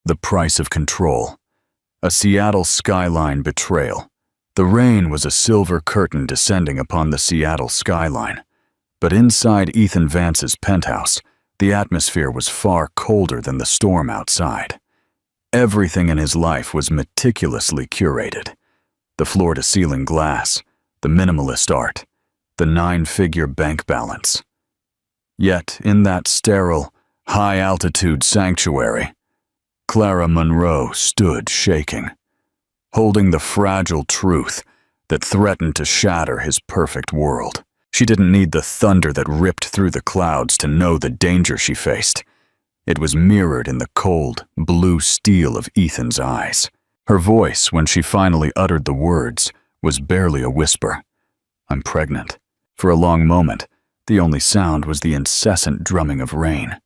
The Price of Control. A Seattle skyline betrayal. The rain was a silver curtain descending upon the Seattle skyline. But inside Ethan Vance's penthouse, the atmosphere was far colder than the storm outside. Everything in his life was meticulously curated. The floor-to-ceiling glass, the minimalist art, the 9-figure bank balance. Yet, in that sterile, high-altitude sanctuary, Clara Monroe stood shaking, holding the fragile truth that threatened to shatter his perfect world. She didn't need the thunder that ripped through the clouds to know the danger she faced. It was mirrored in the cold, blue steel of Ethan's eyes. Her voice, when she finally uttered the words, was barely a whisper. "I'm pregnant." For a long moment, the only sound was the incessant drumming of rain.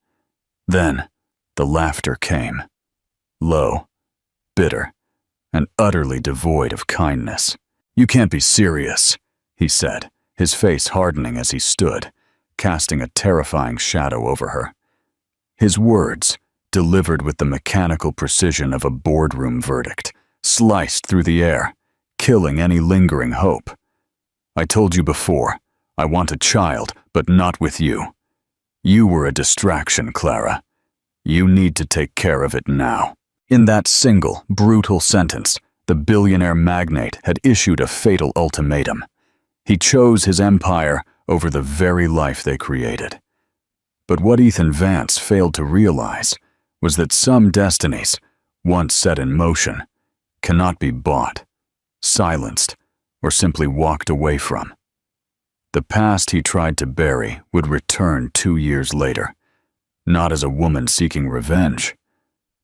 Then, the laughter came. Low, bitter, and utterly devoid of kindness. "You can't be serious," he said, his face hardening as he stood, casting a terrifying shadow over her. His words, delivered with the mechanical precision of a boardroom verdict, sliced through the air, killing any lingering hope. "I told you before, I want a child, but not with you. You were a distraction, Clara. You need to take care of it now." In that single, brutal sentence, the billionaire magnate had issued a fatal ultimatum. He chose his empire over the very life they created. But what Ethan Vance failed to realize was that some destinies, once set in motion, cannot be bought, silenced, or simply walked away from. The past he tried to bury would return 2 years later, not as a woman seeking revenge,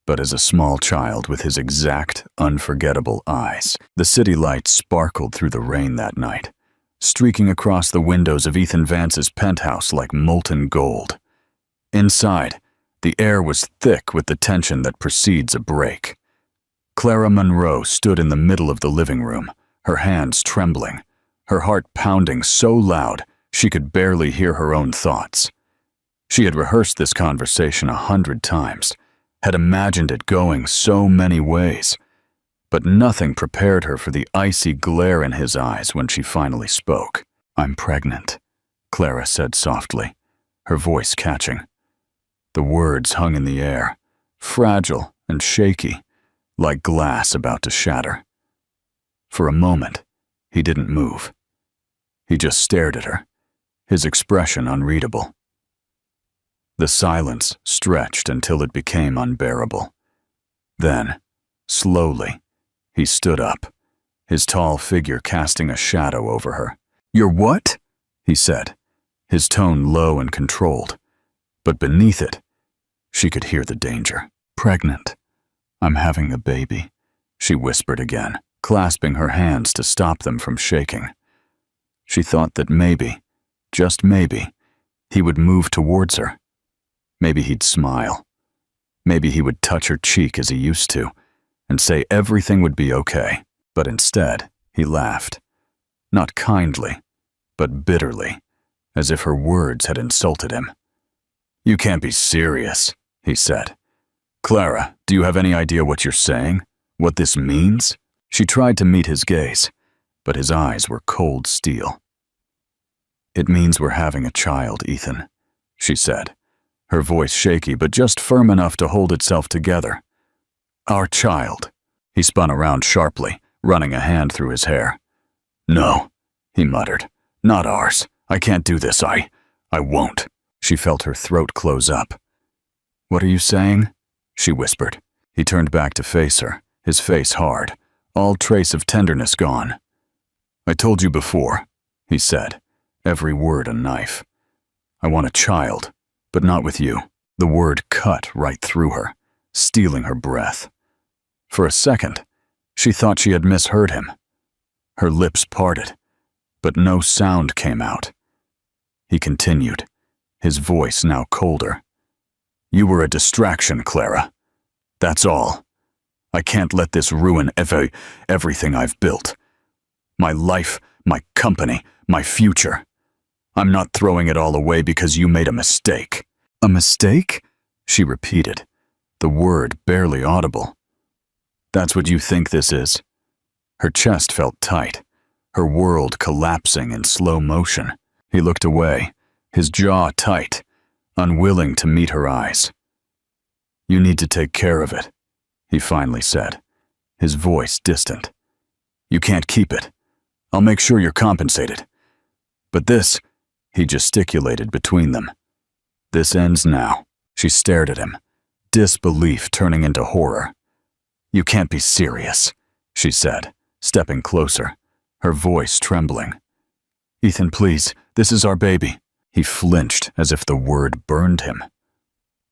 but as a small child with his exact, unforgettable eyes. The city lights sparkled through the rain that night, streaking across the windows of Ethan Vance's penthouse like molten gold. Inside, the air was thick with the tension that precedes a break. Clara Monroe stood in the middle of the living room, her hands trembling, her heart pounding so loud she could barely hear her own thoughts. She had rehearsed this conversation 100 times, had imagined it going so many ways, but nothing prepared her for the icy glare in his eyes when she finally spoke. "I'm pregnant," Clara said softly, her voice catching. The words hung in the air, fragile and shaky, like glass about to shatter. For a moment, he didn't move. He just stared at her, his expression unreadable. The silence stretched until it became unbearable. Then, slowly, he stood up, his tall figure casting a shadow over her. "You're what?" he said, his tone low and controlled. But beneath it, she could hear the danger. "Pregnant. I'm having a baby," she whispered again, clasping her hands to stop them from shaking. She thought that maybe, just maybe, he would move towards her. Maybe he'd smile. Maybe he would touch her cheek as he used to, and say everything would be okay. But instead, he laughed. Not kindly, but bitterly, as if her words had insulted him. "You can't be serious," he said. "Clara, do you have any idea what you're saying? What this means?" She tried to meet his gaze, but his eyes were cold steel. "It means we're having a child, Ethan," she said, her voice shaky but just firm enough to hold itself together. "Our child." He spun around sharply, running a hand through his hair. "No," he muttered. "Not ours. I can't do this. I won't." She felt her throat close up. "What are you saying?" she whispered. He turned back to face her, his face hard, all trace of tenderness gone. "I told you before," he said, every word a knife. "I want a child, but not with you." The word cut right through her, stealing her breath. For a second, she thought she had misheard him. Her lips parted, but no sound came out. He continued, his voice now colder. "You were a distraction, Clara. That's all. I can't let this ruin everything I've built. My life, my company, my future. I'm not throwing it all away because you made a mistake." "A mistake?" she repeated, the word barely audible. "That's what you think this is?" Her chest felt tight, her world collapsing in slow motion. He looked away, his jaw tight, unwilling to meet her eyes. "You need to take care of it," he finally said, his voice distant. "You can't keep it. I'll make sure you're compensated. But this," he gesticulated between them, "this ends now." She stared at him, disbelief turning into horror. "You can't be serious," she said, stepping closer, her voice trembling. "Ethan, please, this is our baby." He flinched as if the word burned him.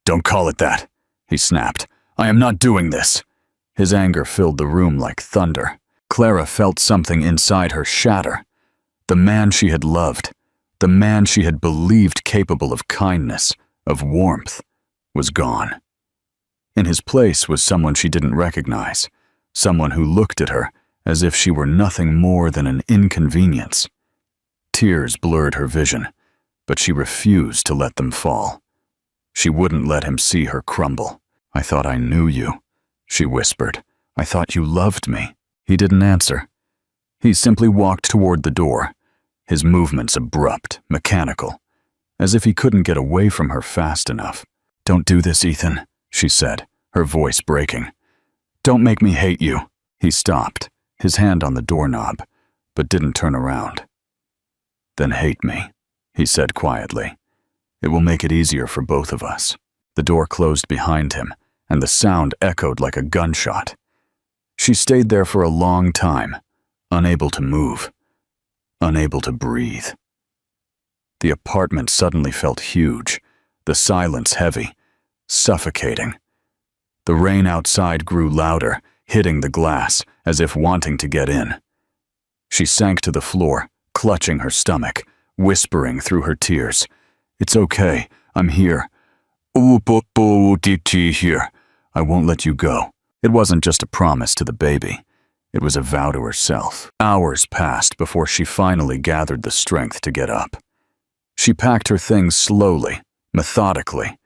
"Don't call it that," he snapped. "I am not doing this." His anger filled the room like thunder. Clara felt something inside her shatter. The man she had loved, the man she had believed capable of kindness, of warmth, was gone. In his place was someone she didn't recognize, someone who looked at her as if she were nothing more than an inconvenience. Tears blurred her vision, but she refused to let them fall. She wouldn't let him see her crumble. "I thought I knew you," she whispered. "I thought you loved me." He didn't answer. He simply walked toward the door, his movements abrupt, mechanical, as if he couldn't get away from her fast enough. "Don't do this, Ethan," she said, her voice breaking. "Don't make me hate you." He stopped, his hand on the doorknob, but didn't turn around. "Then hate me," he said quietly. "It will make it easier for both of us." The door closed behind him, and the sound echoed like a gunshot. She stayed there for a long time, unable to move, unable to breathe. The apartment suddenly felt huge, the silence heavy, suffocating. The rain outside grew louder, hitting the glass as if wanting to get in. She sank to the floor, clutching her stomach, whispering through her tears, "It's okay, I'm here. Here. I won't let you go." It wasn't just a promise to the baby. It was a vow to herself. Hours passed before she finally gathered the strength to get up. She packed her things slowly, methodically,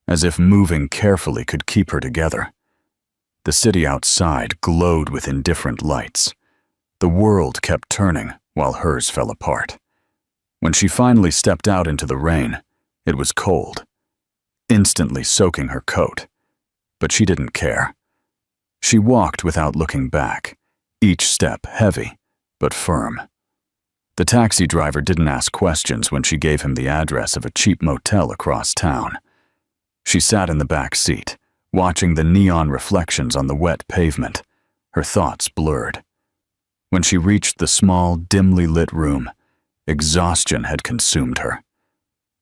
as if moving carefully could keep her together. The city outside glowed with indifferent lights. The world kept turning while hers fell apart. When she finally stepped out into the rain, it was cold, instantly soaking her coat. But she didn't care. She walked without looking back, each step heavy but firm. The taxi driver didn't ask questions when she gave him the address of a cheap motel across town. She sat in the back seat, watching the neon reflections on the wet pavement, her thoughts blurred. When she reached the small, dimly lit room, exhaustion had consumed her.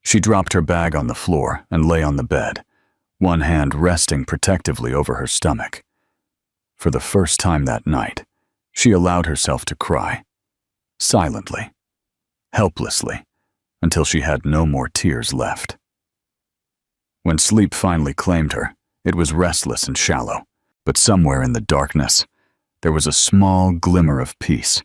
She dropped her bag on the floor and lay on the bed, one hand resting protectively over her stomach. For the first time that night, she allowed herself to cry, silently, helplessly, until she had no more tears left. When sleep finally claimed her, it was restless and shallow, but somewhere in the darkness, there was a small glimmer of peace.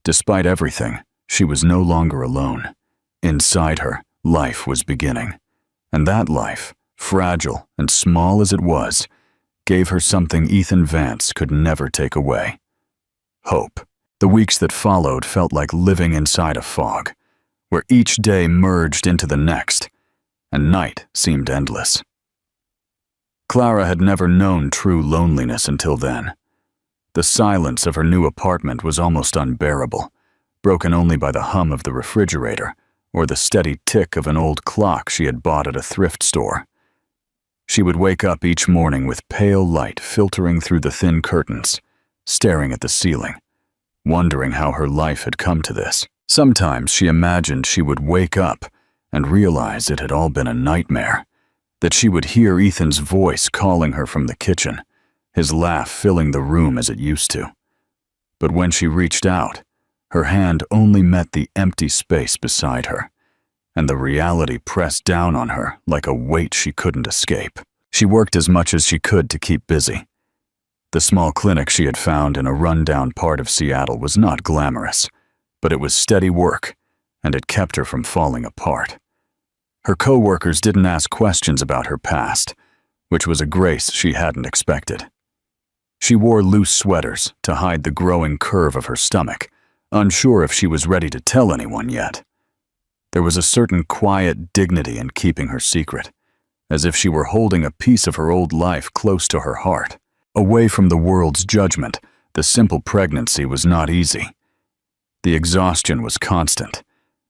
Despite everything, she was no longer alone. Inside her, life was beginning, and that life, fragile and small as it was, gave her something Ethan Vance could never take away: hope. The weeks that followed felt like living inside a fog, where each day merged into the next, and night seemed endless. Clara had never known true loneliness until then. The silence of her new apartment was almost unbearable, broken only by the hum of the refrigerator or the steady tick of an old clock she had bought at a thrift store. She would wake up each morning with pale light filtering through the thin curtains, staring at the ceiling, wondering how her life had come to this. Sometimes she imagined she would wake up and realize it had all been a nightmare, that she would hear Ethan's voice calling her from the kitchen, his laugh filling the room as it used to. But when she reached out, her hand only met the empty space beside her, and the reality pressed down on her like a weight she couldn't escape. She worked as much as she could to keep busy. The small clinic she had found in a rundown part of Seattle was not glamorous, but it was steady work, and it kept her from falling apart. Her co-workers didn't ask questions about her past, which was a grace she hadn't expected. She wore loose sweaters to hide the growing curve of her stomach, unsure if she was ready to tell anyone yet. There was a certain quiet dignity in keeping her secret, as if she were holding a piece of her old life close to her heart. Away from the world's judgment, the simple pregnancy was not easy. The exhaustion was constant,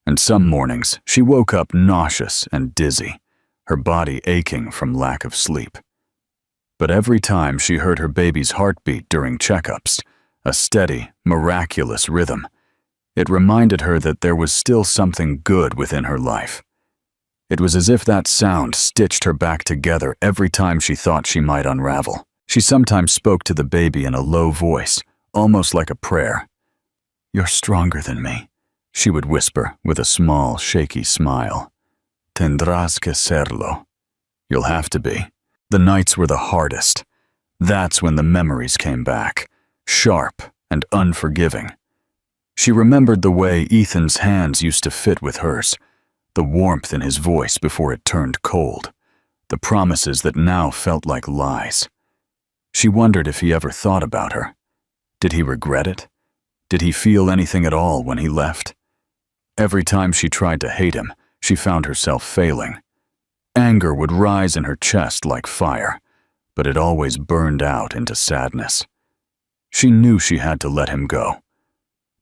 and some mornings she woke up nauseous and dizzy, her body aching from lack of sleep. But every time she heard her baby's heartbeat during checkups, a steady, miraculous rhythm, it reminded her that there was still something good within her life. It was as if that sound stitched her back together every time she thought she might unravel. She sometimes spoke to the baby in a low voice, almost like a prayer. "You're stronger than me," she would whisper with a small, shaky smile. "Tendrás que serlo." You'll have to be. The nights were the hardest. That's when the memories came back, sharp and unforgiving. She remembered the way Ethan's hands used to fit with hers, the warmth in his voice before it turned cold, the promises that now felt like lies. She wondered if he ever thought about her. Did he regret it? Did he feel anything at all when he left? Every time she tried to hate him, she found herself failing. Anger would rise in her chest like fire, but it always burned out into sadness. She knew she had to let him go.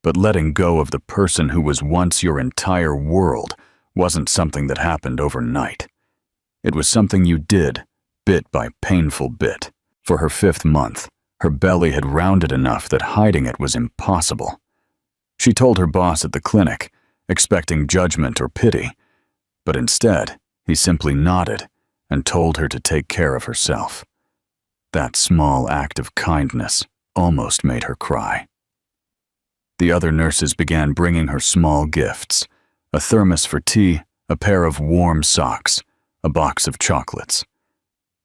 But letting go of the person who was once your entire world wasn't something that happened overnight. It was something you did, bit by painful bit. For her 5th month, her belly had rounded enough that hiding it was impossible. She told her boss at the clinic, expecting judgment or pity, but instead, he simply nodded and told her to take care of herself. That small act of kindness almost made her cry. The other nurses began bringing her small gifts, a thermos for tea, a pair of warm socks, a box of chocolates.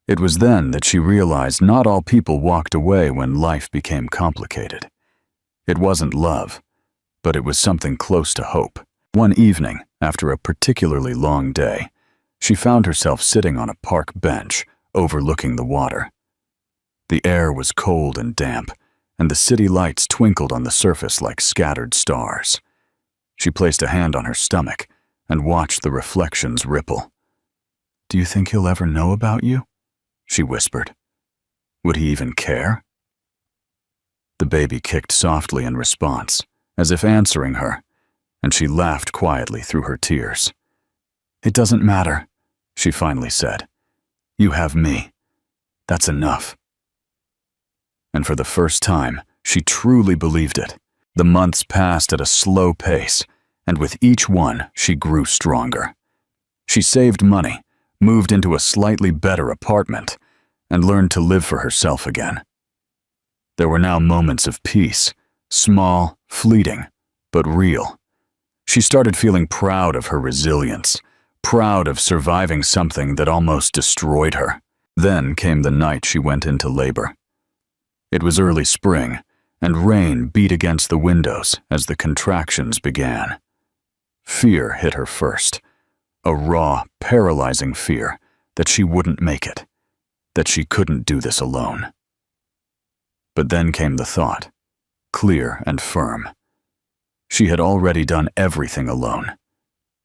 It was then that she realized not all people walked away when life became complicated. It wasn't love, but it was something close to hope. One evening, after a particularly long day, she found herself sitting on a park bench overlooking the water. The air was cold and damp, and the city lights twinkled on the surface like scattered stars. She placed a hand on her stomach and watched the reflections ripple. "Do you think he'll ever know about you?" she whispered. "Would he even care?" The baby kicked softly in response, as if answering her, and she laughed quietly through her tears. "It doesn't matter," she finally said. "You have me. That's enough." And for the first time, she truly believed it. The months passed at a slow pace, and with each one, she grew stronger. She saved money, moved into a slightly better apartment, and learned to live for herself again. There were now moments of peace, small, fleeting, but real. She started feeling proud of her resilience, proud of surviving something that almost destroyed her. Then came the night she went into labor. It was early spring, and rain beat against the windows as the contractions began. Fear hit her first, a raw, paralyzing fear that she wouldn't make it, that she couldn't do this alone. But then came the thought, clear and firm. She had already done everything alone.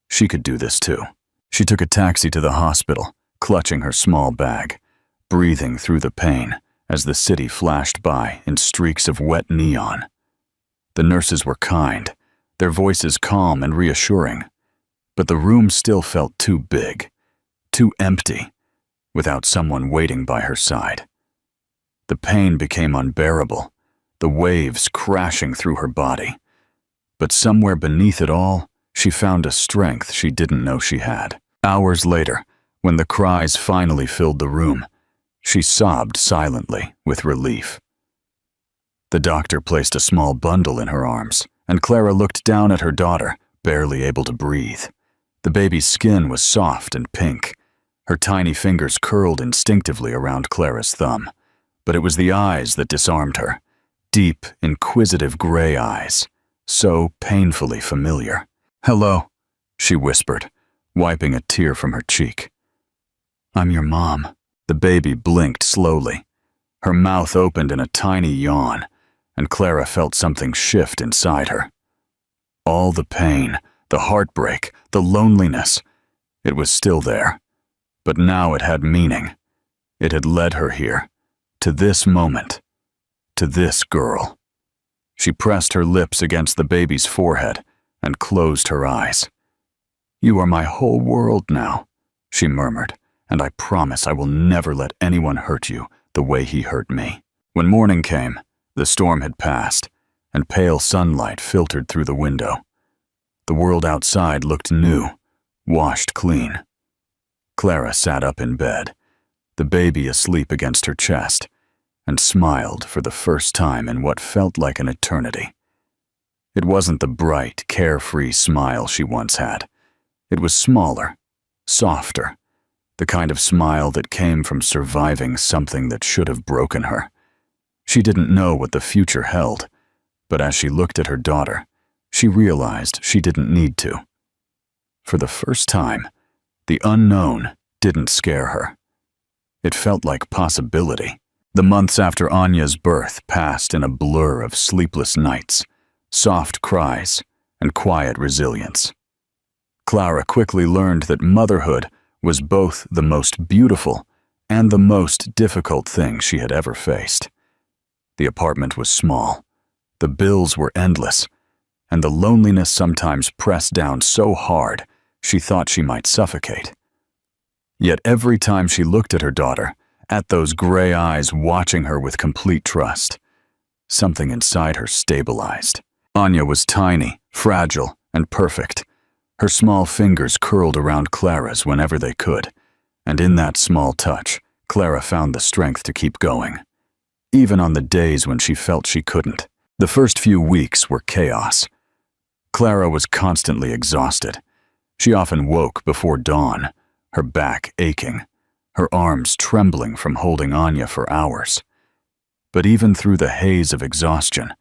She could do this too. She took a taxi to the hospital, clutching her small bag, breathing through the pain as the city flashed by in streaks of wet neon. The nurses were kind, their voices calm and reassuring, but the room still felt too big, too empty, without someone waiting by her side. The pain became unbearable, the waves crashing through her body. But somewhere beneath it all, she found a strength she didn't know she had. Hours later, when the cries finally filled the room, she sobbed silently with relief. The doctor placed a small bundle in her arms, and Clara looked down at her daughter, barely able to breathe. The baby's skin was soft and pink. Her tiny fingers curled instinctively around Clara's thumb, but it was the eyes that disarmed her. Deep, inquisitive gray eyes, so painfully familiar. "Hello," she whispered, wiping a tear from her cheek. "I'm your mom." The baby blinked slowly. Her mouth opened in a tiny yawn, and Clara felt something shift inside her. All the pain, the heartbreak, the loneliness, it was still there. But now it had meaning. It had led her here, to this moment, to this girl. She pressed her lips against the baby's forehead and closed her eyes. "You are my whole world now," she murmured, "and I promise I will never let anyone hurt you the way he hurt me." When morning came, the storm had passed, and pale sunlight filtered through the window. The world outside looked new, washed clean. Clara sat up in bed, the baby asleep against her chest, and smiled for the first time in what felt like an eternity. It wasn't the bright, carefree smile she once had. It was smaller, softer, the kind of smile that came from surviving something that should have broken her. She didn't know what the future held, but as she looked at her daughter, she realized she didn't need to. For the first time, the unknown didn't scare her. It felt like possibility. The months after Anya's birth passed in a blur of sleepless nights, soft cries, and quiet resilience. Clara quickly learned that motherhood was both the most beautiful and the most difficult thing she had ever faced. The apartment was small, the bills were endless, and the loneliness sometimes pressed down so hard she thought she might suffocate. Yet every time she looked at her daughter, at those gray eyes watching her with complete trust, something inside her stabilized. Anya was tiny, fragile, and perfect. Her small fingers curled around Clara's whenever they could, and in that small touch, Clara found the strength to keep going. Even on the days when she felt she couldn't. The first few weeks were chaos. Clara was constantly exhausted. She often woke before dawn, her back aching, her arms trembling from holding Anya for hours. But even through the haze of exhaustion,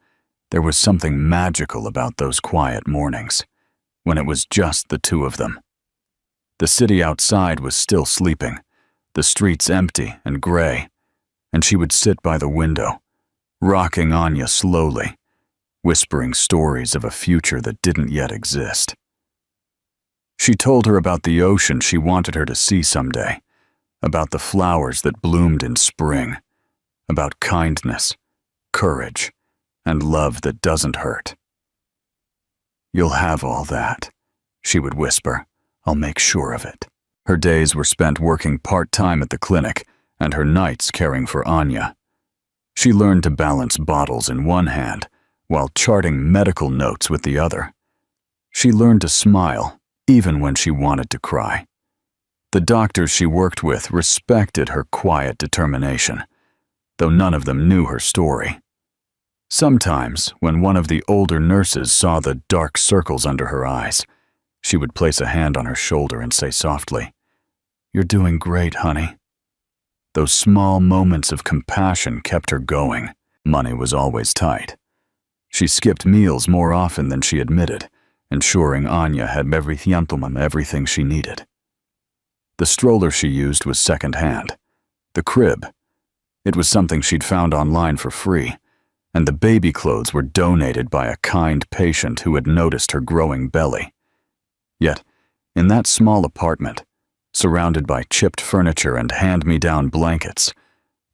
there was something magical about those quiet mornings, when it was just the two of them. The city outside was still sleeping, the streets empty and gray, and she would sit by the window, rocking Anya slowly, whispering stories of a future that didn't yet exist. She told her about the ocean she wanted her to see someday, about the flowers that bloomed in spring, about kindness, courage, and love that doesn't hurt. "You'll have all that," she would whisper. "I'll make sure of it." Her days were spent working part-time at the clinic and her nights caring for Anya. She learned to balance bottles in one hand while charting medical notes with the other. She learned to smile even when she wanted to cry. The doctors she worked with respected her quiet determination, though none of them knew her story. Sometimes, when one of the older nurses saw the dark circles under her eyes, she would place a hand on her shoulder and say softly, "You're doing great, honey." Those small moments of compassion kept her going. Money was always tight. She skipped meals more often than she admitted, ensuring Anya had everything she needed. The stroller she used was second-hand. The crib, it was something she'd found online for free, and the baby clothes were donated by a kind patient who had noticed her growing belly. Yet, in that small apartment, surrounded by chipped furniture and hand-me-down blankets,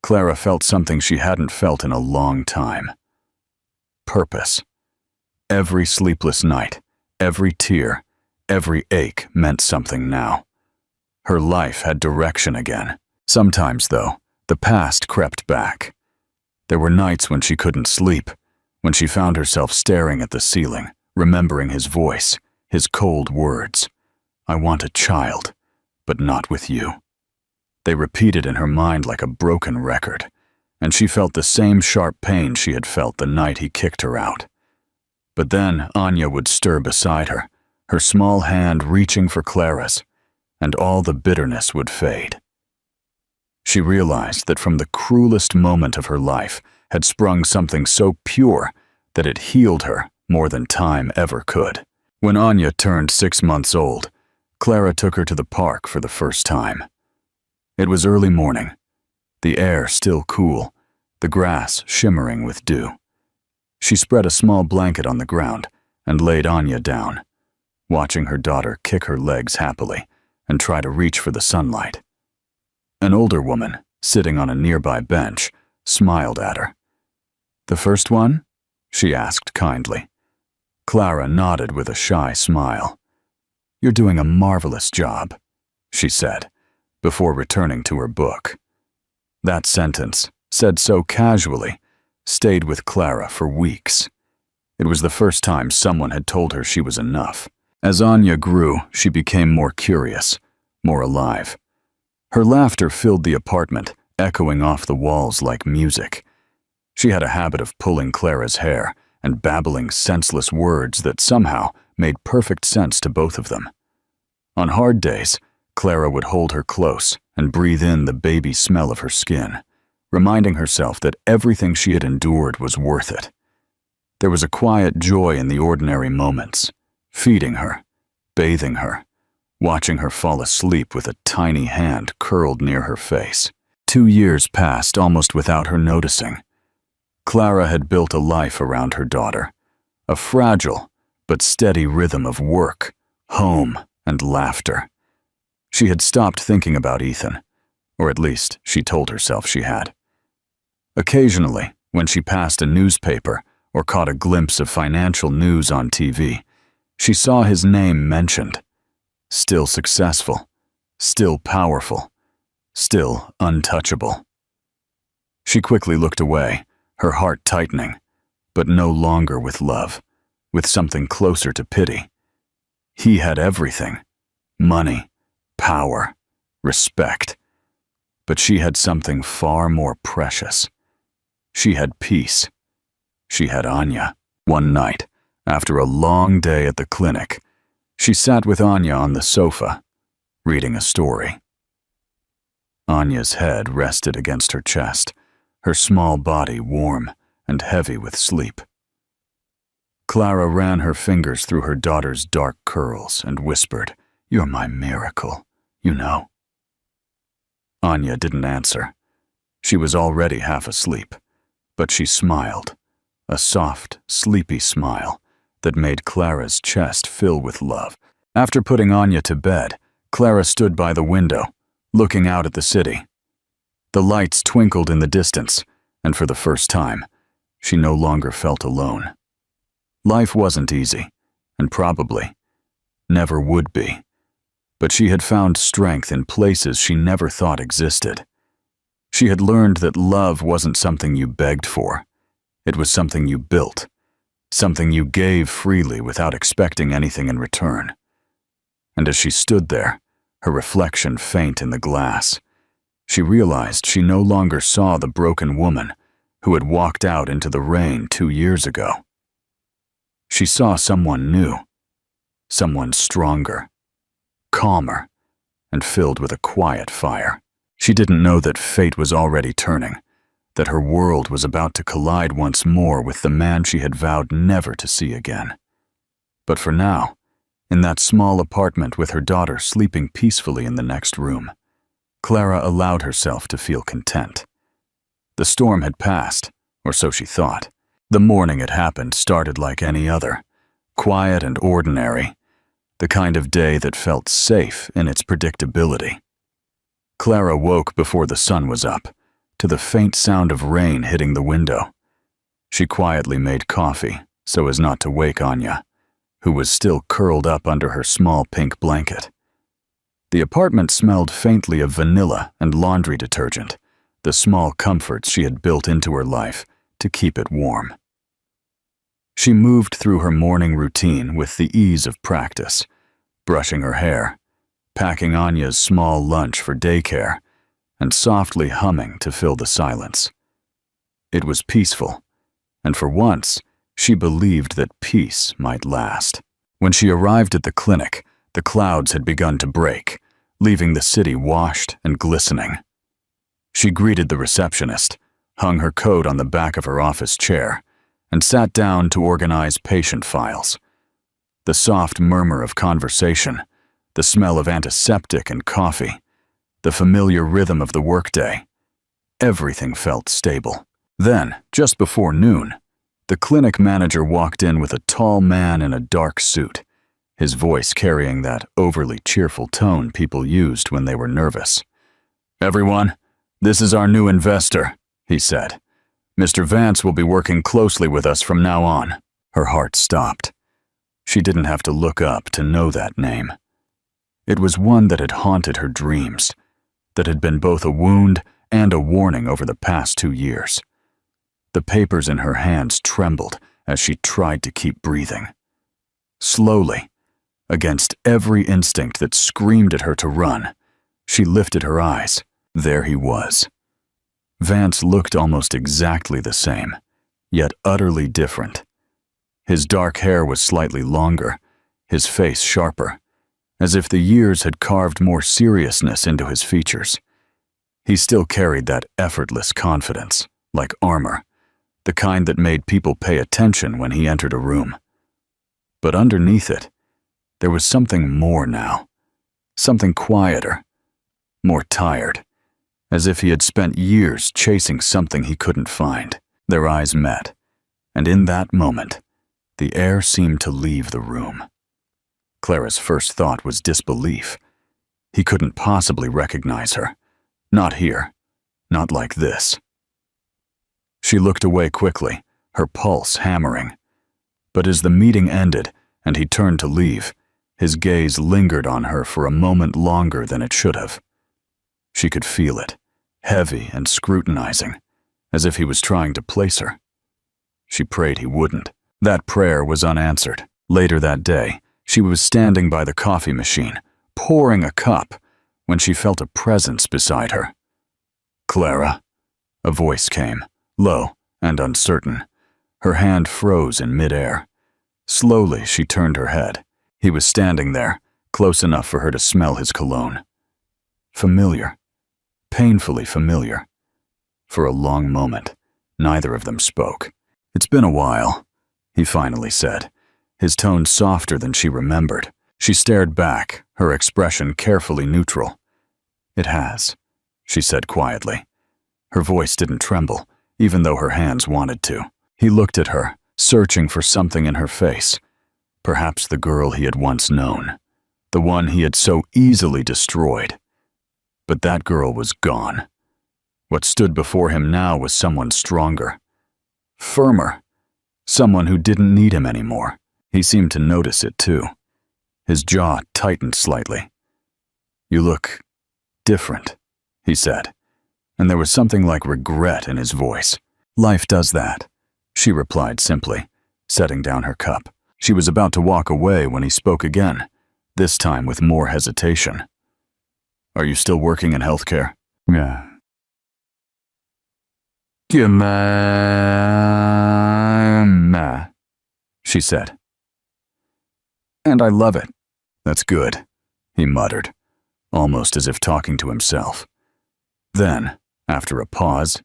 Clara felt something she hadn't felt in a long time. Purpose. Every sleepless night, every tear, every ache meant something now. Her life had direction again. Sometimes, though, the past crept back. There were nights when she couldn't sleep, when she found herself staring at the ceiling, remembering his voice, his cold words. "I want a child, but not with you." They repeated in her mind like a broken record, and she felt the same sharp pain she had felt the night he kicked her out. But then Anya would stir beside her, her small hand reaching for Clara's, and all the bitterness would fade. She realized that from the cruelest moment of her life had sprung something so pure that it healed her more than time ever could. When Anya turned 6 months old, Clara took her to the park for the first time. It was early morning, the air still cool, the grass shimmering with dew. She spread a small blanket on the ground and laid Anya down, watching her daughter kick her legs happily and try to reach for the sunlight. An older woman, sitting on a nearby bench, smiled at her. "The first one?" she asked kindly. Clara nodded with a shy smile. "You're doing a marvelous job," she said, before returning to her book. That sentence, said so casually, stayed with Clara for weeks. It was the first time someone had told her she was enough. As Anya grew, she became more curious, more alive. Her laughter filled the apartment, echoing off the walls like music. She had a habit of pulling Clara's hair and babbling senseless words that somehow made perfect sense to both of them. On hard days, Clara would hold her close and breathe in the baby smell of her skin, reminding herself that everything she had endured was worth it. There was a quiet joy in the ordinary moments, feeding her, bathing her, watching her fall asleep with a tiny hand curled near her face. 2 years passed almost without her noticing. Clara had built a life around her daughter, a fragile but steady rhythm of work, home, and laughter. She had stopped thinking about Ethan, or at least she told herself she had. Occasionally, when she passed a newspaper or caught a glimpse of financial news on TV, she saw his name mentioned. Still successful, still powerful, still untouchable. She quickly looked away, her heart tightening, but no longer with love, with something closer to pity. He had everything: money, power, respect. But she had something far more precious. She had peace. She had Anya. One night, after a long day at the clinic, she sat with Anya on the sofa, reading a story. Anya's head rested against her chest, her small body warm and heavy with sleep. Clara ran her fingers through her daughter's dark curls and whispered, "You're my miracle, you know." Anya didn't answer. She was already half asleep, but she smiled, a soft, sleepy smile that made Clara's chest fill with love. After putting Anya to bed, Clara stood by the window, looking out at the city. The lights twinkled in the distance, and for the first time, she no longer felt alone. Life wasn't easy, and probably never would be, but she had found strength in places she never thought existed. She had learned that love wasn't something you begged for. It was something you built, something you gave freely without expecting anything in return. And as she stood there, her reflection faint in the glass, she realized she no longer saw the broken woman who had walked out into the rain 2 years ago. She saw someone new, someone stronger, calmer, and filled with a quiet fire. She didn't know that fate was already turning, that her world was about to collide once more with the man she had vowed never to see again. But for now, in that small apartment with her daughter sleeping peacefully in the next room, Clara allowed herself to feel content. The storm had passed, or so she thought. The morning it happened started like any other, quiet and ordinary, the kind of day that felt safe in its predictability. Clara woke before the sun was up, to the faint sound of rain hitting the window. She quietly made coffee so as not to wake Anya, who was still curled up under her small pink blanket. The apartment smelled faintly of vanilla and laundry detergent, the small comforts she had built into her life to keep it warm. She moved through her morning routine with the ease of practice, brushing her hair, packing Anya's small lunch for daycare, and softly humming to fill the silence. It was peaceful, and for once, she believed that peace might last. When she arrived at the clinic, the clouds had begun to break, leaving the city washed and glistening. She greeted the receptionist, hung her coat on the back of her office chair, and sat down to organize patient files. The soft murmur of conversation, the smell of antiseptic and coffee, the familiar rhythm of the workday. everything felt stable. Then, just before noon, the clinic manager walked in with a tall man in a dark suit, his voice carrying that overly cheerful tone people used when they were nervous. "Everyone, this is our new investor," he said. "Mr. Vance will be working closely with us from now on." Her heart stopped. She didn't have to look up to know that name. It was one that had haunted her dreams, that had been both a wound and a warning over the past 2 years. The papers in her hands trembled as she tried to keep breathing. Slowly, against every instinct that screamed at her to run, she lifted her eyes. There he was. Vance looked almost exactly the same, yet utterly different. His dark hair was slightly longer, his face sharper, as if the years had carved more seriousness into his features. He still carried that effortless confidence, like armor, the kind that made people pay attention when he entered a room. But underneath it, there was something more now, something quieter, more tired, as if he had spent years chasing something he couldn't find. Their eyes met, and in that moment, the air seemed to leave the room. Clara's first thought was disbelief. He couldn't possibly recognize her. Not here. Not like this. She looked away quickly, her pulse hammering. But as the meeting ended and he turned to leave, his gaze lingered on her for a moment longer than it should have. She could feel it, heavy and scrutinizing, as if he was trying to place her. She prayed he wouldn't. That prayer was unanswered. Later that day, she was standing by the coffee machine, pouring a cup, when she felt a presence beside her. "Clara," a voice came, low and uncertain. Her hand froze in midair. Slowly, she turned her head. He was standing there, close enough for her to smell his cologne. Familiar. Painfully familiar. For a long moment, neither of them spoke. "It's been a while," he finally said, his tone softer than she remembered. She stared back, her expression carefully neutral. "It has," she said quietly. Her voice didn't tremble, even though her hands wanted to. He looked at her, searching for something in her face. Perhaps the girl he had once known, the one he had so easily destroyed. But that girl was gone. What stood before him now was someone stronger, firmer, someone who didn't need him anymore. He seemed to notice it too. His jaw tightened slightly. "You look different," he said, and there was something like regret in his voice. "Life does that," she replied simply, setting down her cup. She was about to walk away when he spoke again, this time with more hesitation. "Are you still working in healthcare?" "Yeah." She said. "And I love it." "That's good," he muttered, almost as if talking to himself. Then, after a pause,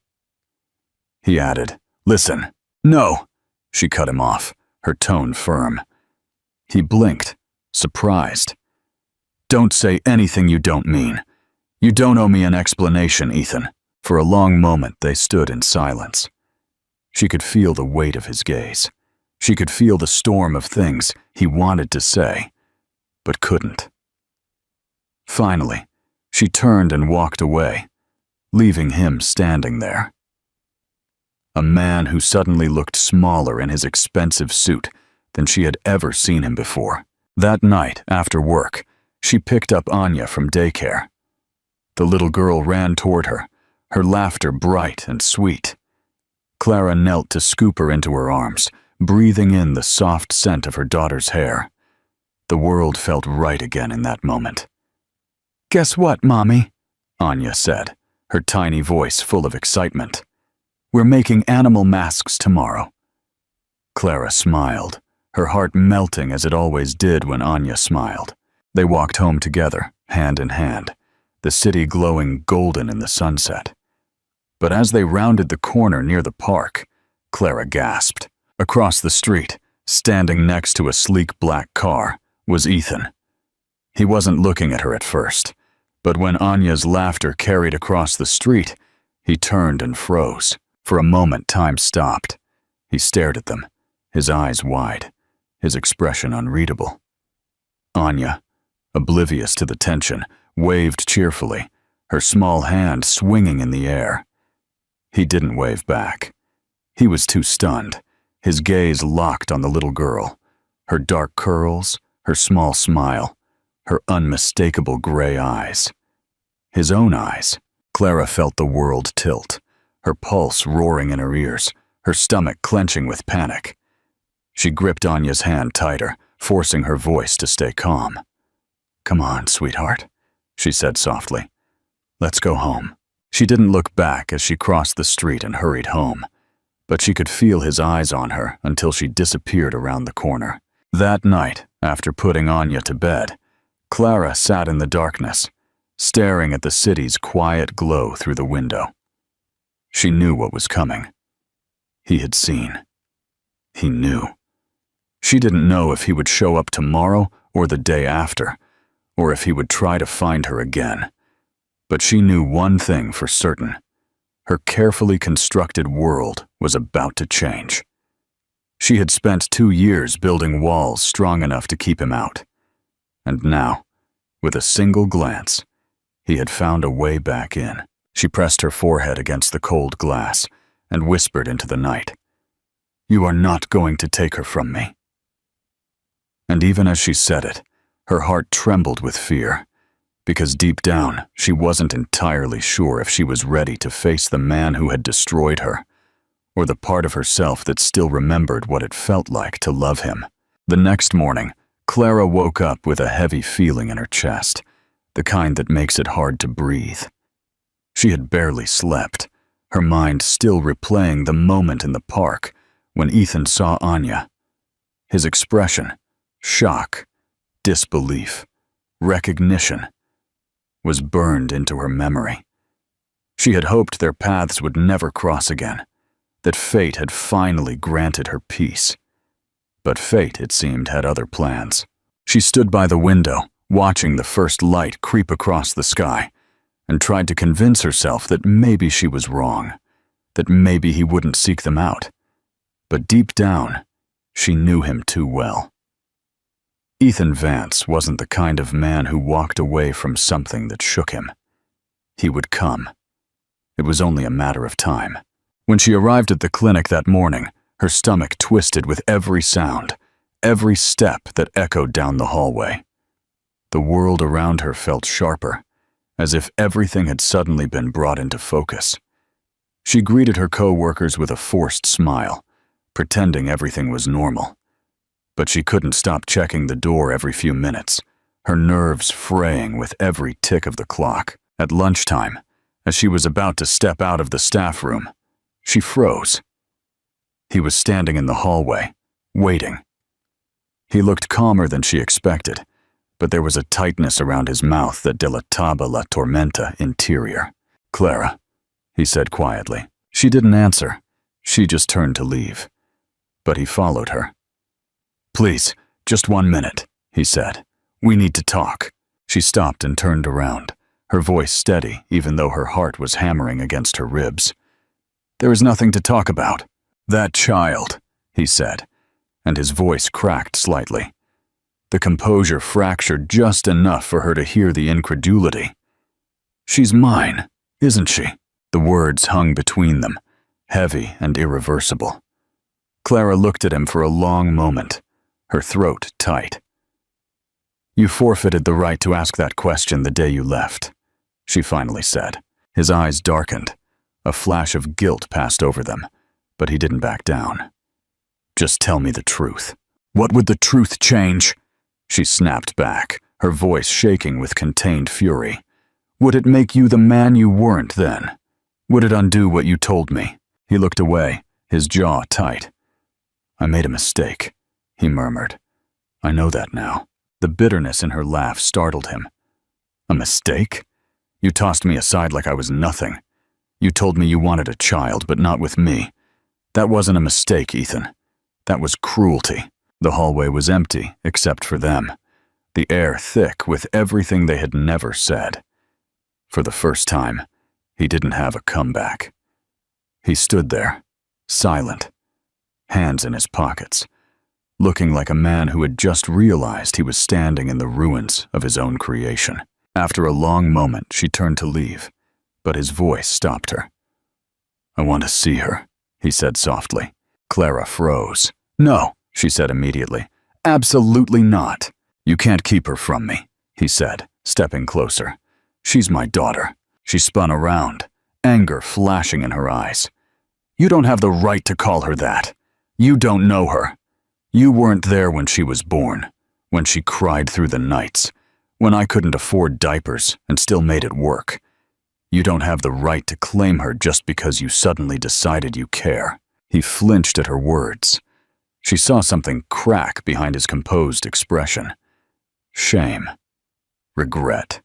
he added, "Listen." "No," she cut him off, her tone firm. He blinked, surprised. "Don't say anything you don't mean. You don't owe me an explanation, Ethan." For a long moment they stood in silence. She could feel the weight of his gaze. She could feel the storm of things he wanted to say, but couldn't. Finally, she turned and walked away, leaving him standing there. A man who suddenly looked smaller in his expensive suit than she had ever seen him before. That night, after work, she picked up Anya from daycare. The little girl ran toward her laughter bright and sweet. Clara knelt to scoop her into her arms, breathing in the soft scent of her daughter's hair. The world felt right again in that moment. "Guess what, Mommy?" Anya said, her tiny voice full of excitement. "We're making animal masks tomorrow." Clara smiled, her heart melting as it always did when Anya smiled. They walked home together, hand in hand, the city glowing golden in the sunset. But as they rounded the corner near the park, Clara gasped. Across the street, standing next to a sleek black car, was Ethan. He wasn't looking at her at first, but when Anya's laughter carried across the street, He turned and froze. For a moment, time stopped. He stared at them, his eyes wide, his expression unreadable. Anya, oblivious to the tension, waved cheerfully, her small hand swinging in the air. He didn't wave back. He was too stunned, his gaze locked on the little girl, her dark curls, her small smile, her unmistakable gray eyes. His own eyes. Clara felt the world tilt, her pulse roaring in her ears, her stomach clenching with panic. She gripped Anya's hand tighter, forcing her voice to stay calm. "Come on, sweetheart," she said softly. "Let's go home." She didn't look back as she crossed the street and hurried home, but she could feel his eyes on her until she disappeared around the corner. That night, after putting Anya to bed, Clara sat in the darkness, staring at the city's quiet glow through the window. She knew what was coming. He had seen. He knew. She didn't know if he would show up tomorrow or the day after, or if he would try to find her again. But she knew one thing for certain. Her carefully constructed world was about to change. She had spent 2 years building walls strong enough to keep him out. And now, with a single glance, he had found a way back in. She pressed her forehead against the cold glass and whispered into the night, "You are not going to take her from me." And even as she said it, her heart trembled with fear, because deep down she wasn't entirely sure if she was ready to face the man who had destroyed her, or the part of herself that still remembered what it felt like to love him. The next morning, Clara woke up with a heavy feeling in her chest, the kind that makes it hard to breathe. She had barely slept, her mind still replaying the moment in the park when Ethan saw Anya. His expression, shock, disbelief, recognition, was burned into her memory. She had hoped their paths would never cross again, that fate had finally granted her peace. But fate, it seemed, had other plans. She stood by the window, watching the first light creep across the sky, and tried to convince herself that maybe she was wrong, that maybe he wouldn't seek them out. But deep down, she knew him too well. Ethan Vance wasn't the kind of man who walked away from something that shook him. He would come. It was only a matter of time. When she arrived at the clinic that morning, her stomach twisted with every sound, every step that echoed down the hallway. The world around her felt sharper, as if everything had suddenly been brought into focus. She greeted her co-workers with a forced smile, pretending everything was normal. But she couldn't stop checking the door every few minutes, her nerves fraying with every tick of the clock. At lunchtime, as she was about to step out of the staff room, she froze. He was standing in the hallway, waiting. He looked calmer than she expected, but there was a tightness around his mouth that delataba la tormenta interior. "Clara," he said quietly. She didn't answer. She just turned to leave. But he followed her. "Please, just 1 minute," he said. "We need to talk." She stopped and turned around, her voice steady even though her heart was hammering against her ribs. "There is nothing to talk about." "That child," he said, and his voice cracked slightly. The composure fractured just enough for her to hear the incredulity. "She's mine, isn't she?" The words hung between them, heavy and irreversible. Clara looked at him for a long moment, her throat tight. "You forfeited the right to ask that question the day you left," she finally said. His eyes darkened. A flash of guilt passed over them, but he didn't back down. "Just tell me the truth." "What would the truth change?" She snapped back, her voice shaking with contained fury. "Would it make you the man you weren't then? Would it undo what you told me?" He looked away, his jaw tight. "I made a mistake," he murmured. "I know that now." The bitterness in her laugh startled him. "A mistake? You tossed me aside like I was nothing. You told me you wanted a child, but not with me. That wasn't a mistake, Ethan. That was cruelty." The hallway was empty, except for them, the air thick with everything they had never said. For the first time, He didn't have a comeback. He stood there, silent, hands in his pockets, looking like a man who had just realized he was standing in the ruins of his own creation. After a long moment, she turned to leave, but his voice stopped her. "I want to see her," he said softly. Clara froze. "No," she said immediately. "Absolutely not. You can't keep her from me," he said, stepping closer. "She's my daughter." She spun around, anger flashing in her eyes. "You don't have the right to call her that. You don't know her. You weren't there when she was born, when she cried through the nights, when I couldn't afford diapers and still made it work. You don't have the right to claim her just because you suddenly decided you care." He flinched at her words. She saw something crack behind his composed expression. Shame. Regret.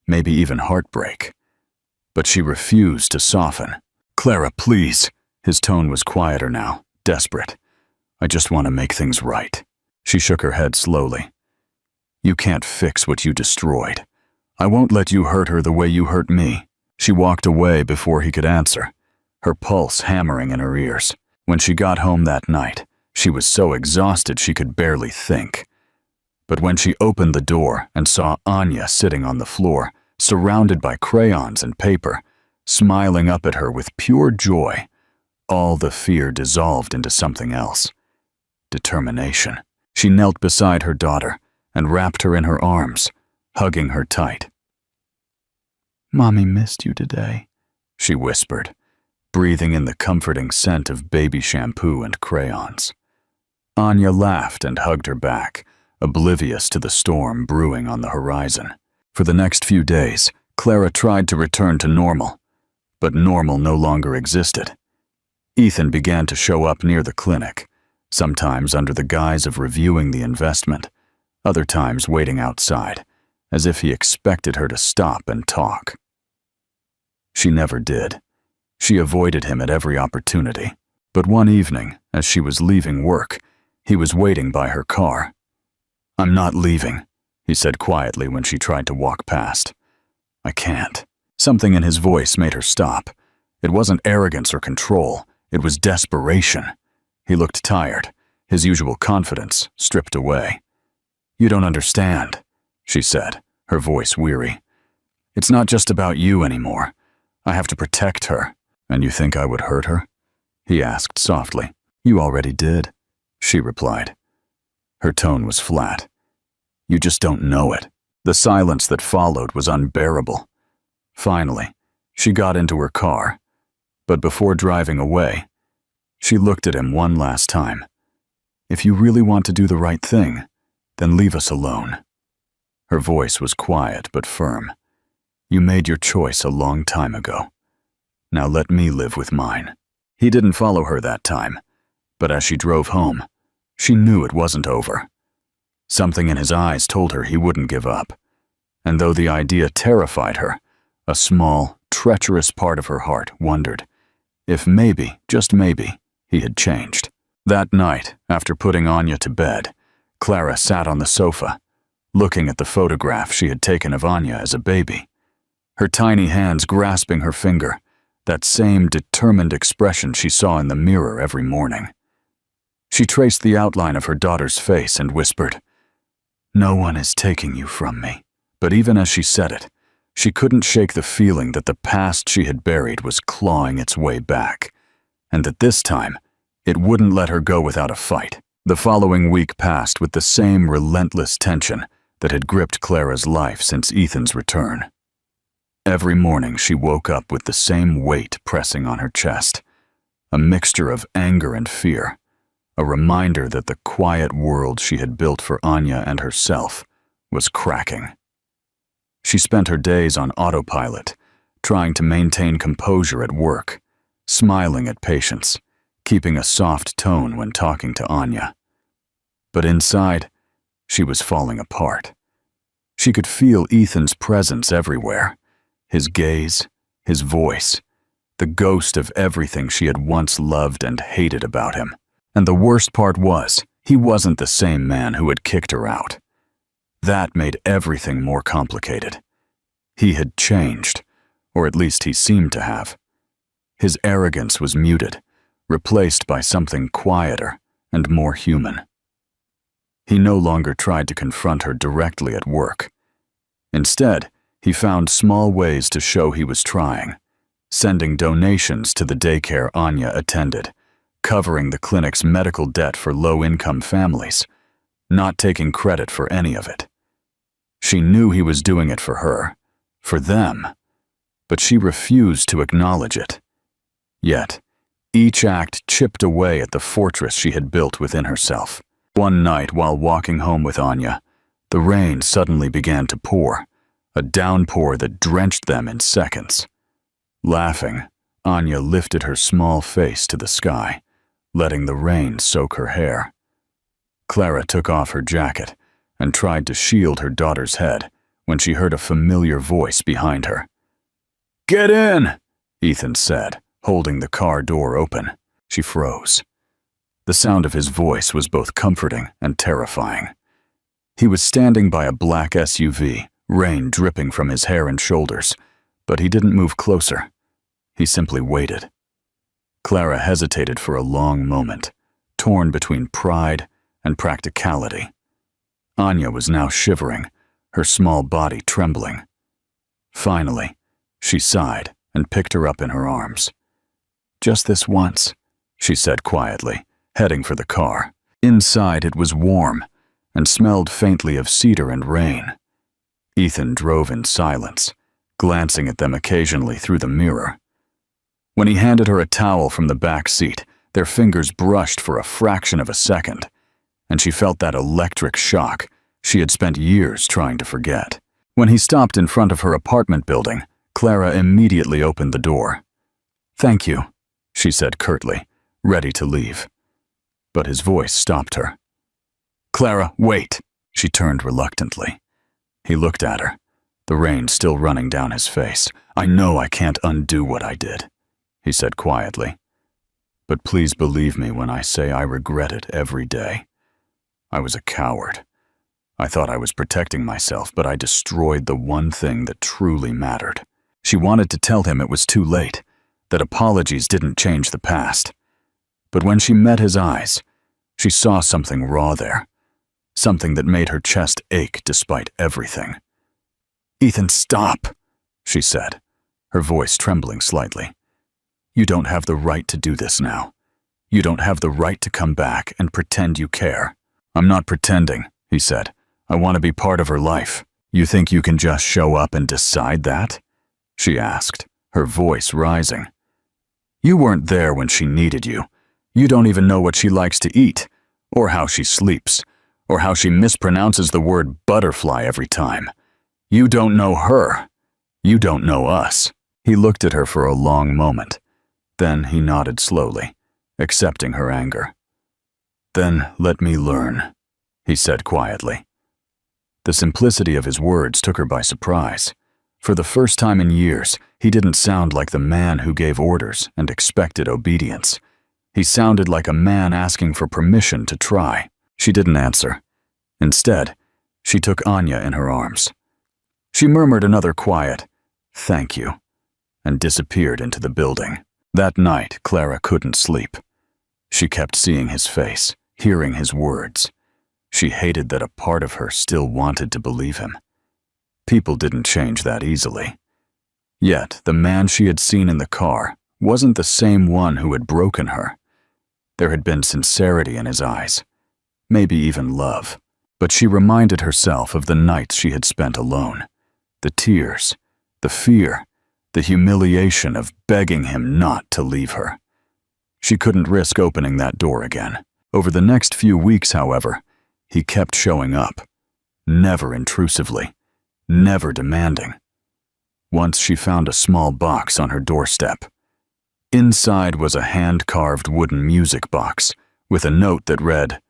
Maybe even heartbreak. But she refused to soften. "Clara, please." His tone was quieter now, desperate. "I just want to make things right." She shook her head slowly. "You can't fix what you destroyed. I won't let you hurt her the way you hurt me." She walked away before he could answer, her pulse hammering in her ears. When she got home that night, she was so exhausted she could barely think. But when she opened the door and saw Anya sitting on the floor, surrounded by crayons and paper, smiling up at her with pure joy, all the fear dissolved into something else. Determination. She knelt beside her daughter and wrapped her in her arms, hugging her tight. "Mommy missed you today," she whispered, breathing in the comforting scent of baby shampoo and crayons. Anya laughed and hugged her back, oblivious to the storm brewing on the horizon. For the next few days, Clara tried to return to normal, but normal no longer existed. Ethan began to show up near the clinic, sometimes under the guise of reviewing the investment, other times waiting outside, as if he expected her to stop and talk. She never did. She avoided him at every opportunity. But one evening, as she was leaving work, he was waiting by her car. "I'm not leaving," he said quietly when she tried to walk past. "I can't." Something in his voice made her stop. It wasn't arrogance or control, it was desperation. He looked tired, his usual confidence stripped away. "You don't understand," she said, her voice weary. "It's not just about you anymore. I have to protect her." "And you think I would hurt her?" he asked softly. "You already did," she replied. Her tone was flat. "You just don't know it." The silence that followed was unbearable. Finally, she got into her car, but before driving away, she looked at him one last time. "If you really want to do the right thing, then leave us alone." Her voice was quiet but firm. "You made your choice a long time ago. Now let me live with mine." He didn't follow her that time, but as she drove home, she knew it wasn't over. Something in his eyes told her he wouldn't give up. And though the idea terrified her, a small, treacherous part of her heart wondered if maybe, just maybe, he had changed. That night, after putting Anya to bed, Clara sat on the sofa, looking at the photograph she had taken of Anya as a baby. Her tiny hands grasping her finger, that same determined expression she saw in the mirror every morning. She traced the outline of her daughter's face and whispered, "No one is taking you from me." But even as she said it, she couldn't shake the feeling that the past she had buried was clawing its way back, and that this time, it wouldn't let her go without a fight. The following week passed with the same relentless tension that had gripped Clara's life since Ethan's return. Every morning she woke up with the same weight pressing on her chest, a mixture of anger and fear, a reminder that the quiet world she had built for Anya and herself was cracking. She spent her days on autopilot, trying to maintain composure at work, smiling at patients, keeping a soft tone when talking to Anya. But inside, she was falling apart. She could feel Ethan's presence everywhere, his gaze, his voice, the ghost of everything she had once loved and hated about him. And the worst part was, he wasn't the same man who had kicked her out. That made everything more complicated. He had changed, or at least he seemed to have. His arrogance was muted, replaced by something quieter and more human. He no longer tried to confront her directly at work. Instead, he found small ways to show he was trying, sending donations to the daycare Anya attended, covering the clinic's medical debt for low-income families, not taking credit for any of it. She knew he was doing it for her, for them, but she refused to acknowledge it. Yet, each act chipped away at the fortress she had built within herself. One night, while walking home with Anya, the rain suddenly began to pour, a downpour that drenched them in seconds. Laughing, Anya lifted her small face to the sky, letting the rain soak her hair. Clara took off her jacket and tried to shield her daughter's head when she heard a familiar voice behind her. "Get in," Ethan said, holding the car door open. She froze. The sound of his voice was both comforting and terrifying. He was standing by a black SUV, rain dripping from his hair and shoulders, but he didn't move closer. He simply waited. Clara hesitated for a long moment, torn between pride and practicality. Anya was now shivering, her small body trembling. Finally, she sighed and picked her up in her arms. "Just this once," she said quietly, heading for the car. Inside it was warm and smelled faintly of cedar and rain. Ethan drove in silence, glancing at them occasionally through the mirror. When he handed her a towel from the back seat, their fingers brushed for a fraction of a second, and she felt that electric shock she had spent years trying to forget. When he stopped in front of her apartment building, Clara immediately opened the door. "Thank you," she said curtly, ready to leave. But his voice stopped her. "Clara, wait!" She turned reluctantly. He looked at her, the rain still running down his face. "I know I can't undo what I did," he said quietly. "But please believe me when I say I regret it every day. I was a coward. I thought I was protecting myself, but I destroyed the one thing that truly mattered." She wanted to tell him it was too late, that apologies didn't change the past. But when she met his eyes, she saw something raw there, something that made her chest ache despite everything. "Ethan, stop," she said, her voice trembling slightly. "You don't have the right to do this now. You don't have the right to come back and pretend you care." "I'm not pretending," he said. "I want to be part of her life." "You think you can just show up and decide that?" she asked, her voice rising. "You weren't there when she needed you. You don't even know what she likes to eat, or how she sleeps, or how she mispronounces the word butterfly every time. You don't know her. You don't know us." He looked at her for a long moment. Then he nodded slowly, accepting her anger. "Then let me learn," he said quietly. The simplicity of his words took her by surprise. For the first time in years, he didn't sound like the man who gave orders and expected obedience. He sounded like a man asking for permission to try. She didn't answer. Instead, she took Anya in her arms. She murmured another quiet, "Thank you," and disappeared into the building. That night, Clara couldn't sleep. She kept seeing his face, hearing his words. She hated that a part of her still wanted to believe him. People didn't change that easily. Yet, the man she had seen in the car wasn't the same one who had broken her. There had been sincerity in his eyes, maybe even love. But she reminded herself of the nights she had spent alone, the tears, the fear, the humiliation of begging him not to leave her. She couldn't risk opening that door again. Over the next few weeks, however, he kept showing up, never intrusively, never demanding. Once she found a small box on her doorstep. Inside was a hand-carved wooden music box with a note that read,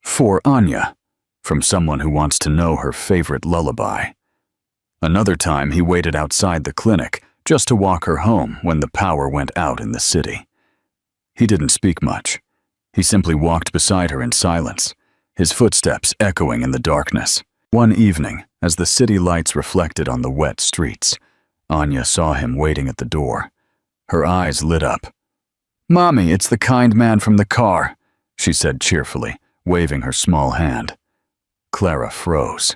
"For Anya," from someone who wants to know her favorite lullaby. Another time he waited outside the clinic just to walk her home when the power went out in the city. He didn't speak much. He simply walked beside her in silence, his footsteps echoing in the darkness. One evening, as the city lights reflected on the wet streets, Anya saw him waiting at the door. Her eyes lit up. "Mommy, it's the kind man from the car," she said cheerfully, waving her small hand. Clara froze.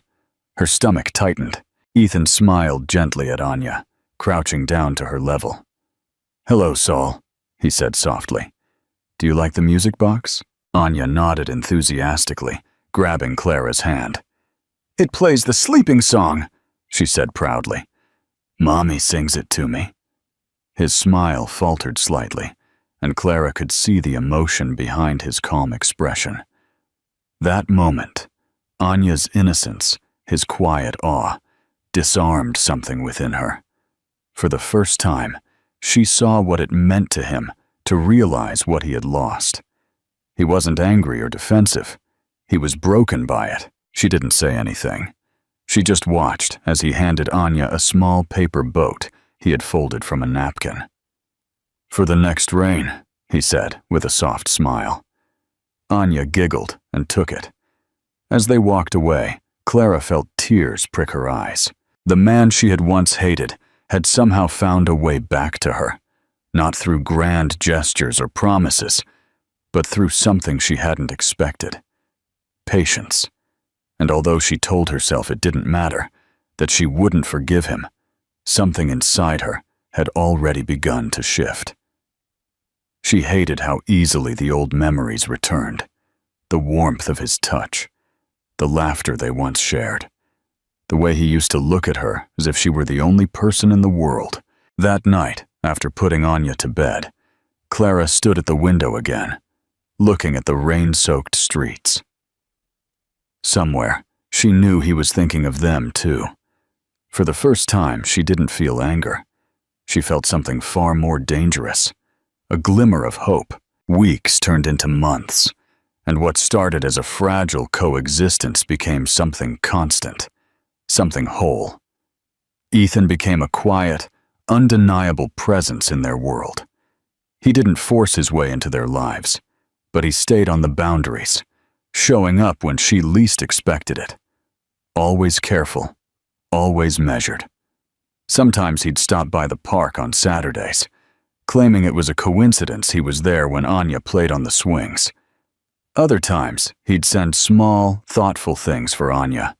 Her stomach tightened. Ethan smiled gently at Anya, crouching down to her level. "Hello, Saul," he said softly. "Do you like the music box?" Anya nodded enthusiastically, grabbing Clara's hand. "It plays the sleeping song," she said proudly. "Mommy sings it to me." His smile faltered slightly, and Clara could see the emotion behind his calm expression. That moment, Anya's innocence, his quiet awe, disarmed something within her. For the first time, she saw what it meant to him to realize what he had lost. He wasn't angry or defensive. He was broken by it. She didn't say anything. She just watched as he handed Anya a small paper boat he had folded from a napkin. "For the next rain," he said with a soft smile. Anya giggled and took it. As they walked away, Clara felt tears prick her eyes. The man she had once hated had somehow found a way back to her, not through grand gestures or promises, but through something she hadn't expected. Patience. And although she told herself it didn't matter, that she wouldn't forgive him, something inside her had already begun to shift. She hated how easily the old memories returned, the warmth of his touch, the laughter they once shared, the way he used to look at her as if she were the only person in the world. That night, after putting Anya to bed, Clara stood at the window again, looking at the rain-soaked streets. Somewhere, she knew he was thinking of them too. For the first time, she didn't feel anger. She felt something far more dangerous, a glimmer of hope. Weeks turned into months, and what started as a fragile coexistence became something constant, something whole. Ethan became a quiet, undeniable presence in their world. He didn't force his way into their lives, but he stayed on the boundaries, showing up when she least expected it. Always careful, always measured. Sometimes he'd stop by the park on Saturdays, claiming it was a coincidence he was there when Anya played on the swings. Other times, he'd send small, thoughtful things for Anya.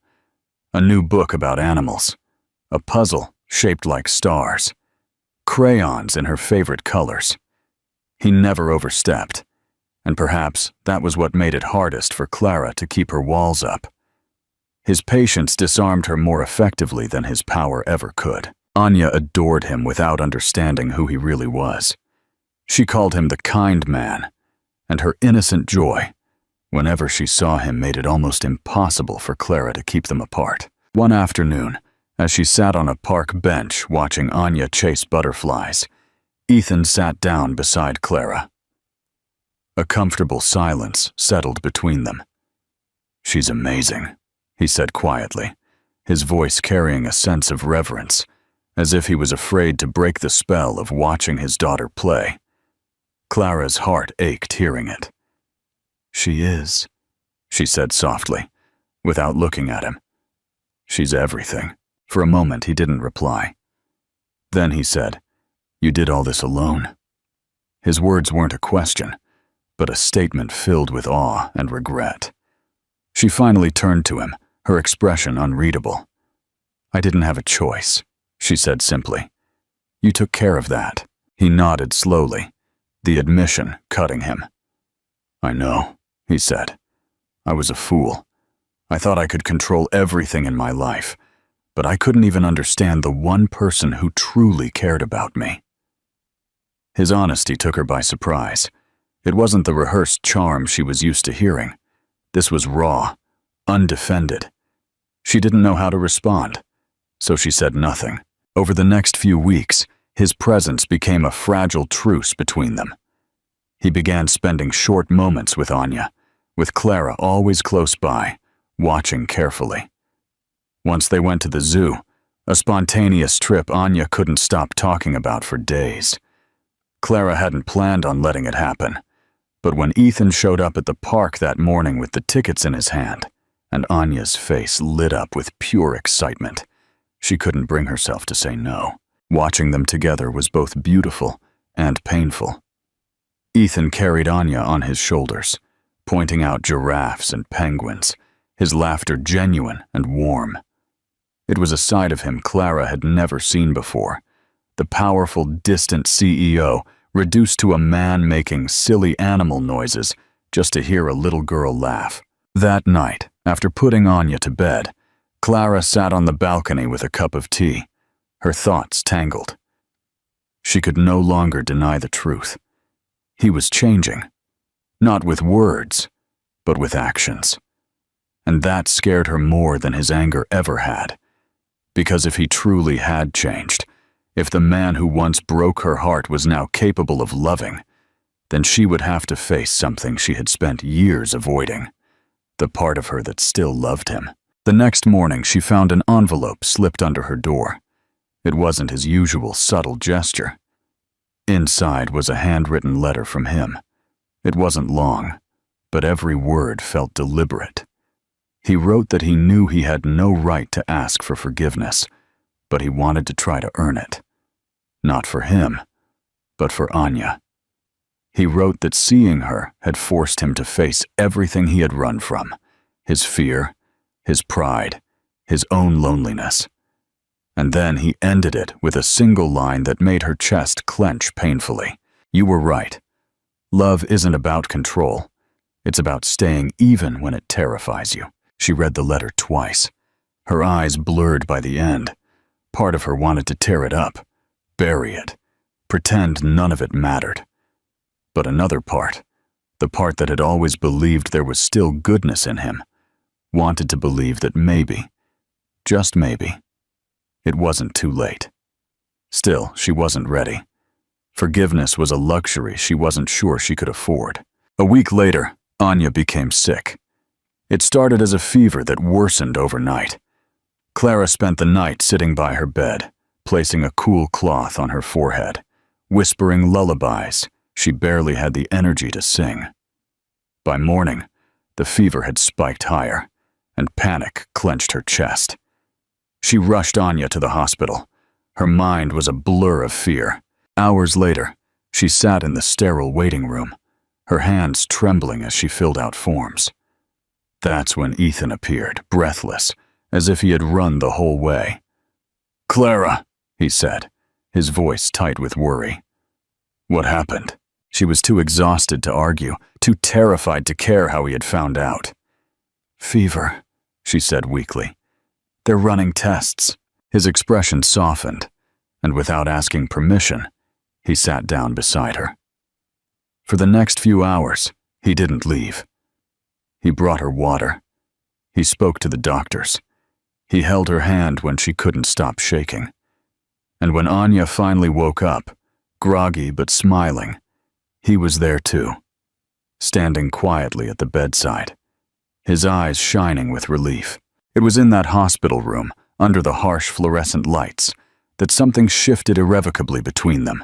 A new book about animals, a puzzle shaped like stars, crayons in her favorite colors. He never overstepped, and perhaps that was what made it hardest for Clara to keep her walls up. His patience disarmed her more effectively than his power ever could. Anya adored him without understanding who he really was. She called him the kind man, and her innocent joy, whenever she saw him, made it almost impossible for Clara to keep them apart. One afternoon, as she sat on a park bench watching Anya chase butterflies, Ethan sat down beside Clara. A comfortable silence settled between them. "She's amazing," he said quietly, his voice carrying a sense of reverence, as if he was afraid to break the spell of watching his daughter play. Clara's heart ached hearing it. "She is," she said softly, without looking at him. "She's everything." For a moment he didn't reply. Then he said, "You did all this alone?" His words weren't a question, but a statement filled with awe and regret. She finally turned to him, her expression unreadable. "I didn't have a choice," she said simply. "You took care of that." He nodded slowly, the admission cutting him. "I know," he said. "I was a fool. I thought I could control everything in my life, but I couldn't even understand the one person who truly cared about me." His honesty took her by surprise. It wasn't the rehearsed charm she was used to hearing. This was raw, undefended. She didn't know how to respond, so she said nothing. Over the next few weeks, his presence became a fragile truce between them. He began spending short moments with Anya, with Clara always close by, watching carefully. Once they went to the zoo, a spontaneous trip Anya couldn't stop talking about for days. Clara hadn't planned on letting it happen, but when Ethan showed up at the park that morning with the tickets in his hand, and Anya's face lit up with pure excitement, she couldn't bring herself to say no. Watching them together was both beautiful and painful. Ethan carried Anya on his shoulders, pointing out giraffes and penguins, his laughter genuine and warm. It was a side of him Clara had never seen before, the powerful, distant CEO reduced to a man making silly animal noises just to hear a little girl laugh. That night, after putting Anya to bed, Clara sat on the balcony with a cup of tea, her thoughts tangled. She could no longer deny the truth. He was changing, not with words, but with actions. And that scared her more than his anger ever had. Because if he truly had changed, if the man who once broke her heart was now capable of loving, then she would have to face something she had spent years avoiding, the part of her that still loved him. The next morning, she found an envelope slipped under her door. It wasn't his usual subtle gesture. Inside was a handwritten letter from him. It wasn't long, but every word felt deliberate. He wrote that he knew he had no right to ask for forgiveness, but he wanted to try to earn it. Not for him, but for Anya. He wrote that seeing her had forced him to face everything he had run from, his fear, his pride, his own loneliness. And then he ended it with a single line that made her chest clench painfully. You were right. Love isn't about control. It's about staying even when it terrifies you. She read the letter twice, her eyes blurred by the end. Part of her wanted to tear it up, bury it, pretend none of it mattered. But another part, the part that had always believed there was still goodness in him, wanted to believe that maybe, just maybe, it wasn't too late. Still, she wasn't ready. Forgiveness was a luxury she wasn't sure she could afford. A week later, Anya became sick. It started as a fever that worsened overnight. Clara spent the night sitting by her bed, placing a cool cloth on her forehead, whispering lullabies she barely had the energy to sing. By morning, the fever had spiked higher, and panic clenched her chest. She rushed Anya to the hospital. Her mind was a blur of fear. Hours later, she sat in the sterile waiting room, her hands trembling as she filled out forms. That's when Ethan appeared, breathless, as if he had run the whole way. "Clara," he said, his voice tight with worry. What happened? She was too exhausted to argue, too terrified to care how he had found out. "Fever," she said weakly. "They're running tests." His expression softened, and without asking permission, he sat down beside her. For the next few hours, he didn't leave. He brought her water. He spoke to the doctors. He held her hand when she couldn't stop shaking. And when Anya finally woke up, groggy but smiling, he was there too, standing quietly at the bedside, his eyes shining with relief. It was in that hospital room, under the harsh fluorescent lights, that something shifted irrevocably between them.